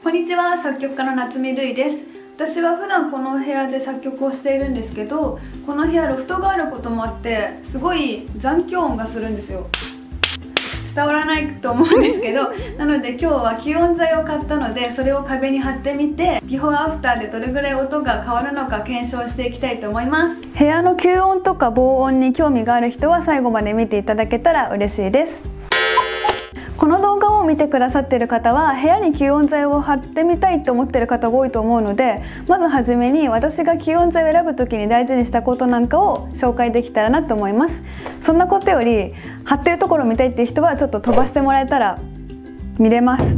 こんにちは、作曲家の夏見るいです。私は普段この部屋で作曲をしているんですけど、この部屋ロフトがあることもあってすごい残響音がするんですよ。伝わらないと思うんですけどなので今日は吸音材を買ったので、それを壁に貼ってみてビフォーアフターでどれぐらい音が変わるのか検証していきたいと思います。部屋の吸音とか防音に興味がある人は最後まで見ていただけたら嬉しいです。この動画を見てくださっている方は部屋に吸音材を貼ってみたいと思っている方が多いと思うので、まずはじめに私が吸音材を選ぶ時に大事にしたことなんかを紹介できたらなと思います。そんなことより貼ってるところを見たいっていう人はちょっと飛ばしてもらえたら見れます。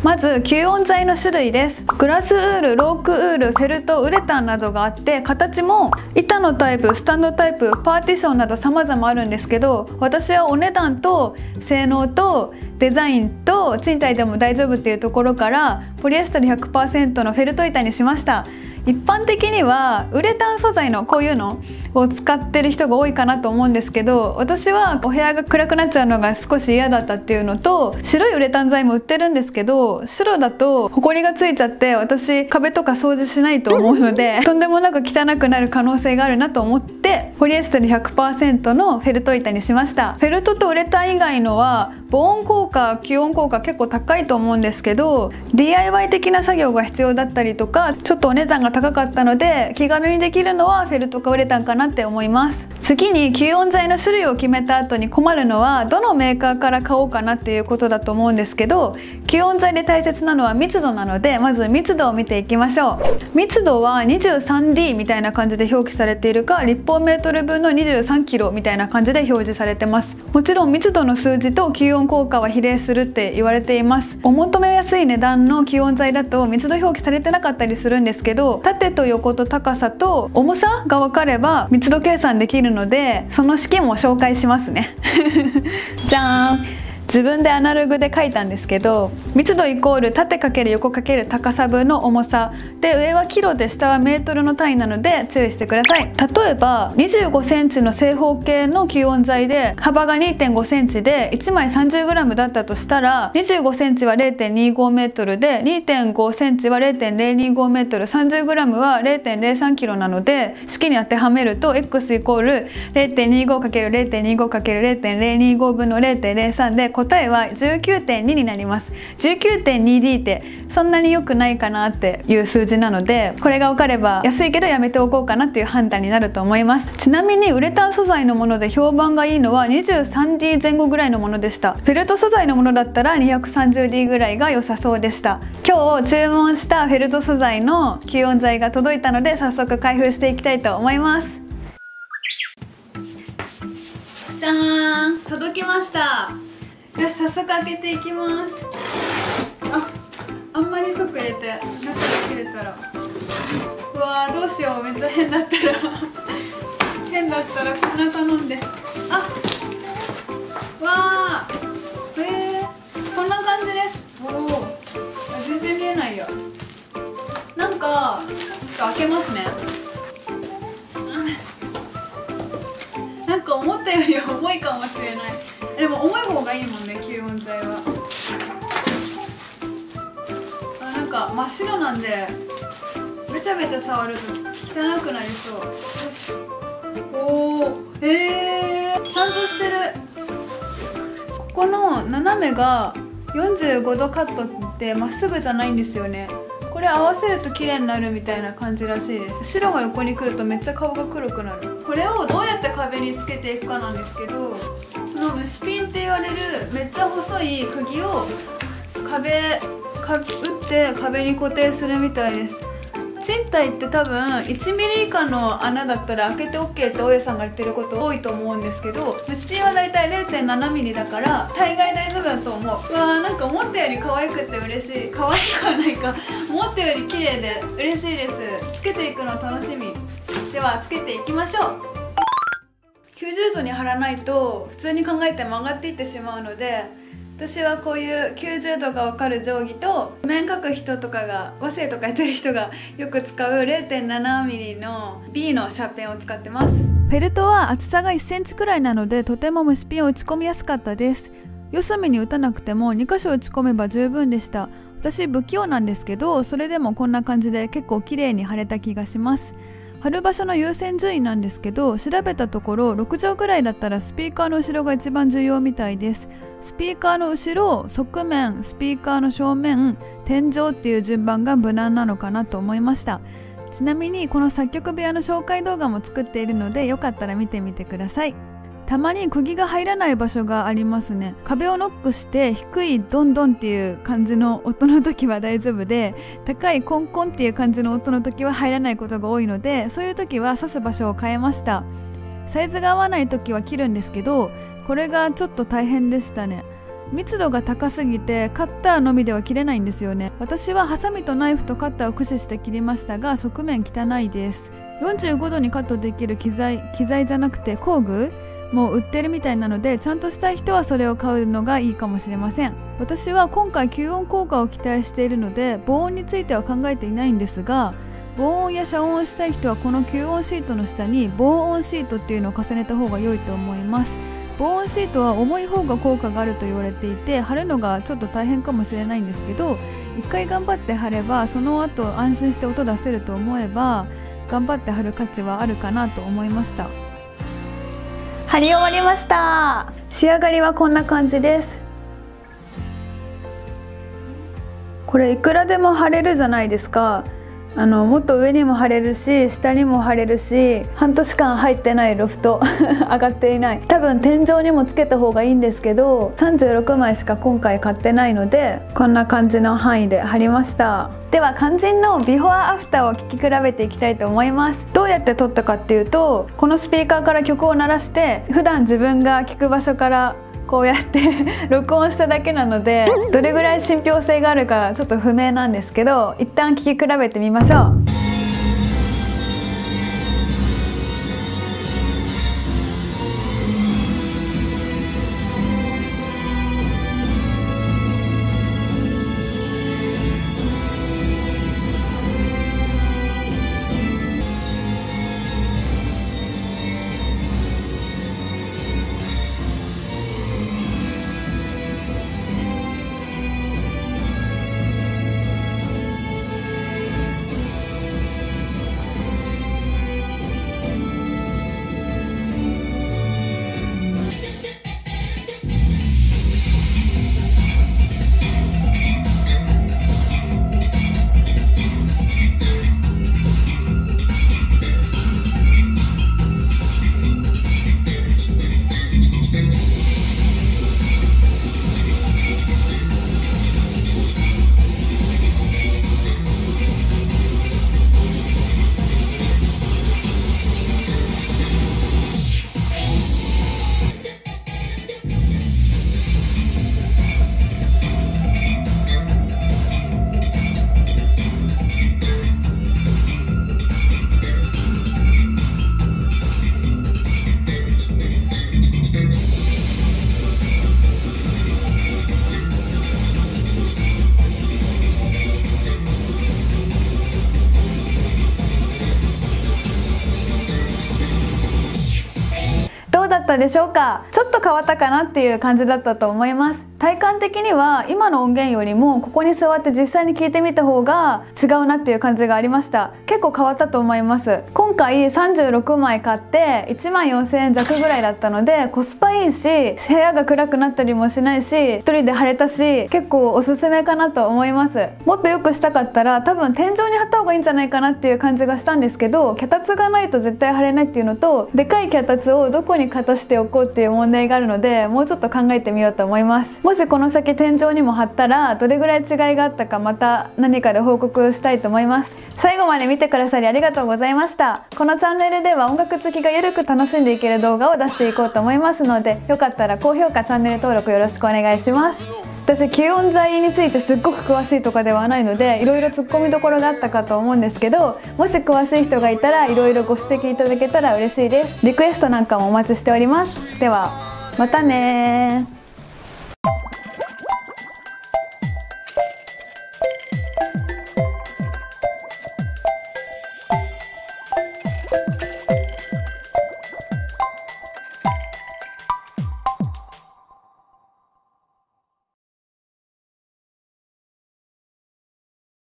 まず吸音材の種類です。グラスウール、ロークウール、フェルト、ウレタンなどがあって、形も板のタイプ、スタンドタイプ、パーティションなど様々あるんですけど、私はお値段と性能とデザインと賃貸でも大丈夫っていうところからポリエステル 100% のフェルト板にしました。一般的にはウレタン素材のこういうのを使ってる人が多いかなと思うんですけど、私はお部屋が暗くなっちゃうのが少し嫌だったっていうのと、白いウレタン材も売ってるんですけど、白だとホコリがついちゃって私壁とか掃除しないと思うのでとんでもなく汚くなる可能性があるなと思ってポリエステル 100% のフェルト板にしました。フェルトとウレタン以外のは防音効果、吸音効果結構高いと思うんですけど、 DIY 的な作業が必要だったりとかちょっとお値段が高かったので気軽にできるのはフェルトかウレタンかなって思います。次に吸音材の種類を決めた後に困るのはどのメーカーから買おうかなっていうことだと思うんですけど、吸音材で大切なのは密度なので、まず密度を見ていきましょう。密度は 23D みたいな感じで表記されているか、立方メートル分の 23kg みたいな感じで表示されてます。もちろん密度の数字と吸音効果は比例するって言われています。お求めやすい値段の吸音材だと密度表記されてなかったりするんですけど、縦と横と高さと重さが分かれば密度計算できるので、その式も紹介しますねじゃーん。自分でアナログで書いたんですけど、密度イコール縦×横×高さ分の重さで、上はキロで下はメートルの単位なので注意してください。例えば25センチの正方形の吸音材で幅が2.5センチで1枚 30g だったとしたら、25センチは 0.25 メートルで 2.5 センチは 0.025 メートル、 30g は 0.03 キロなので、式に当てはめると x イコール 0.25×0.25×0.025 分の 0.03 で答えは 19.2 になります。 19.2D ってそんなに良くないかなっていう数字なので、これが分かれば安いけどやめておこうかなっていう判断になると思います。ちなみにウレタン素材のもので評判がいいのは 23D 前後ぐらいのものでした。フェルト素材のものだったら 230D ぐらいが良さそうでした。今日注文したフェルト素材の吸音材が届いたので早速開封していきたいと思います。じゃーん、届きました。よし、早速開けていきます。あんまり服入れて中が切れたら、うわーどうしよう、めっちゃ変だったら変だったらこんな頼んで、わーこんな感じです。全然見えないよ。なんかちょっと開けますね。なんか思ったより重いかもしれない。でも重い方がいいもんね、吸音材は。なんか真っ白なんでべちゃべちゃ触ると汚くなりそう。おお、ちゃんとしてる。ここの斜めが45度カットってまっすぐじゃないんですよね。これ合わせると綺麗になるみたいな感じらしいです。白が横に来るとめっちゃ顔が黒くなる。これをどうやって壁につけていくかなんですけど、この虫ピンって言われるめっちゃ細い釘を打って壁に固定するみたいです。賃貸って多分1ミリ以下の穴だったら開けて OK って大家さんが言ってること多いと思うんですけど、虫ピンはだいたい 0.7 ミリだから大概大丈夫だと思う。うわー、なんか思ったより可愛くて嬉しい。可愛くはないか思ったより綺麗で嬉しいです。つけていくの楽しみ。ではつけていきましょう。90度に貼らないと普通に考えて曲がっていってしまうので、私はこういう90度が分かる定規と、譜面書く人とかが和製とかやってる人がよく使う 0.7 ミリの B のシャーペンを使ってます。フェルトは厚さが1センチくらいなのでとても虫ピンを打ち込みやすかったです。四隅に打たなくても2箇所打ち込めば十分でした。私不器用なんですけど、それでもこんな感じで結構綺麗に貼れた気がします。貼る場所の優先順位なんですけど、調べたところ6畳ぐらいだったらスピーカーの後ろが一番重要みたいです。スピーカーの後ろ、側面、スピーカーの正面、天井っていう順番が無難なのかなと思いました。ちなみにこの作曲部屋の紹介動画も作っているので、よかったら見てみてください。たまに釘が入らない場所がありますね。壁をノックして低いドンドンっていう感じの音の時は大丈夫で、高いコンコンっていう感じの音の時は入らないことが多いので、そういう時は刺す場所を変えました。サイズが合わない時は切るんですけど、これがちょっと大変でしたね。密度が高すぎてカッターのみでは切れないんですよね。私はハサミとナイフとカッターを駆使して切りましたが、側面汚いです。45度にカットできる機材じゃなくて工具もう売ってるみたいなので、ちゃんとしたい人はそれを買うのがいいかもしれません。私は今回吸音効果を期待しているので、防音については考えていないんですが、防音や遮音をしたい人はこの吸音シートの下に防音シートっていうのを重ねた方が良いと思います。防音シートは重い方が効果があると言われていて、貼るのがちょっと大変かもしれないんですけど、一回頑張って貼ればその後安心して音出せると思えば、頑張って貼る価値はあるかなと思いました。貼り終わりました。仕上がりはこんな感じです。これいくらでも貼れるじゃないですか。もっと上にも貼れるし、下にも貼れるし、半年間入ってないロフト上がっていない。多分天井にもつけた方がいいんですけど、36枚しか今回買ってないので、こんな感じの範囲で貼りました。では肝心のビフォーアフターを聴き比べていきたいと思います。どうやって撮ったかっていうと、このスピーカーから曲を鳴らして、普段自分が聴く場所からこうやって録音しただけなので、どれぐらい信憑性があるかちょっと不明なんですけど、一旦聴き比べてみましょう。どうだったでしょうか。ちょっと変わったかなっていう感じだったと思います。体感的には今の音源よりもここに座って実際に聞いてみた方が違うなっていう感じがありました。結構変わったと思います。今回36枚買って14,000円弱ぐらいだったので、コスパいいし、部屋が暗くなったりもしないし、一人で貼れたし、結構おすすめかなと思います。もっと良くしたかったら多分天井に貼った方がいいんじゃないかなっていう感じがしたんですけど、脚立がないと絶対貼れないっていうのと、でかい脚立をどこにかたしておこうっていう問題があるので、もうちょっと考えてみようと思います。もしこの先天井にも貼ったらどれぐらい違いがあったか、また何かで報告したいと思います。最後まで見てくださりありがとうございました。このチャンネルでは音楽好きがゆるく楽しんでいける動画を出していこうと思いますので、よかったら高評価、チャンネル登録よろしくお願いします。私吸音材についてすっごく詳しいとかではないので、いろいろ突っ込みどころがあったかと思うんですけど、もし詳しい人がいたらいろいろご指摘いただけたら嬉しいです。リクエストなんかもお待ちしております。ではまたねー。